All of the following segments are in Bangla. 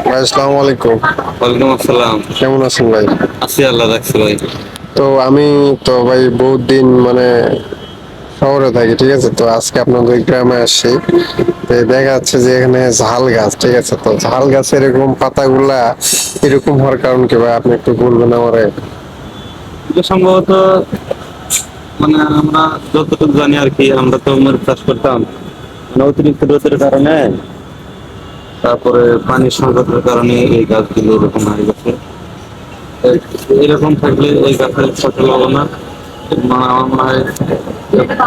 ভাই আসসালামু আলাইকুম। ওয়ালাইকুম আসসালাম। কেমন আছেন ভাই? আছি, আল্লাহ রাখছে ভাই। তো আমি তো ভাই বহুত দিন মানে শহরে থাকি, ঠিক আছে। তো আজকে আপনাদের গ্রামে আসছি। তো দেখা যাচ্ছে যে এখানে ঝাল গাছ, ঠিক আছে। তো ঝাল গাছের এরকম পাতাগুলা এরকম হওয়ার কারণ কি ভাই, আপনি একটু বলবেন আমারে? এটা সম্ভবত মানে আমরা যতটুকু জানি আর কি, আমরা তো মরিচ চাষ করতাম, মানে অতিরিক্ত রোদের কারণে, তারপরে পানির সংকটের কারণে এই গাছগুলো এরকম হয়ে গেছে। এরকম থাকলে এই গাছের ফসল হবে না। আমার মনে হয়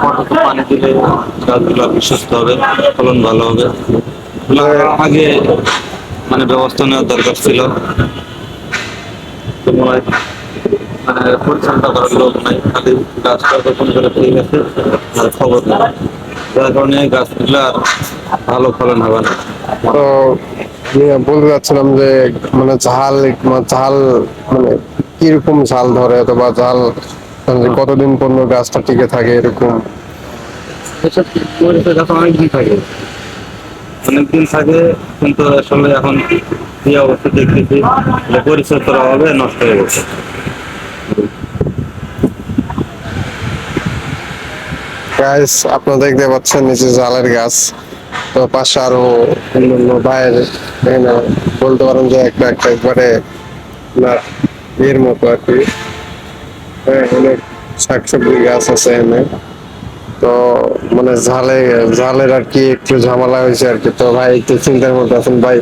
পর্যাপ্ত পানি দিলে গাছগুলো আর সুস্থ হবে, ফলন ভালো হবে। এগুলো আরো আগে মানে ব্যবস্থা নেওয়ার দরকার ছিল। তো মনে হয় মানে পরিচর্যা করার লোক নাই, খালি গাছটা রোপণ করে ঠিক আছে আর খবর নেই, যার কারণে গাছগুলো আর ভালো ফলন হবে না। তো আমি বলতে চাচ্ছিলাম যে মানে ঝাল মানে কিরকম ঝাল ধরে, অথবা ঝাল মানে কতদিন পর্যন্ত গাছটা টিকে থাকে এরকম? এসব মরিচের গাছ অনেকদিন থাকে, অনেকদিন থাকে, কিন্তু আসলে এখন যে অবস্থা দেখতেছি যে পরিচর্যার অভাবে নষ্ট হয়ে গেছে। গাছ আপনারা দেখতে পাচ্ছেন নিচে জালের গাছ। তো পাশে আরো অন্যান্য ভাইয়ের এখানে বলতে পারেন যে একটা একটা একবারে আপনার এর মতো আর কি। হ্যাঁ, অনেক শাকসবজি গাছ আছে এখানে। তো মানে ঝালের আর কি একটু ঝামেলা হয়েছে আর কি। তো ভাই একটু চিন্তার মধ্যে আছেন ভাই।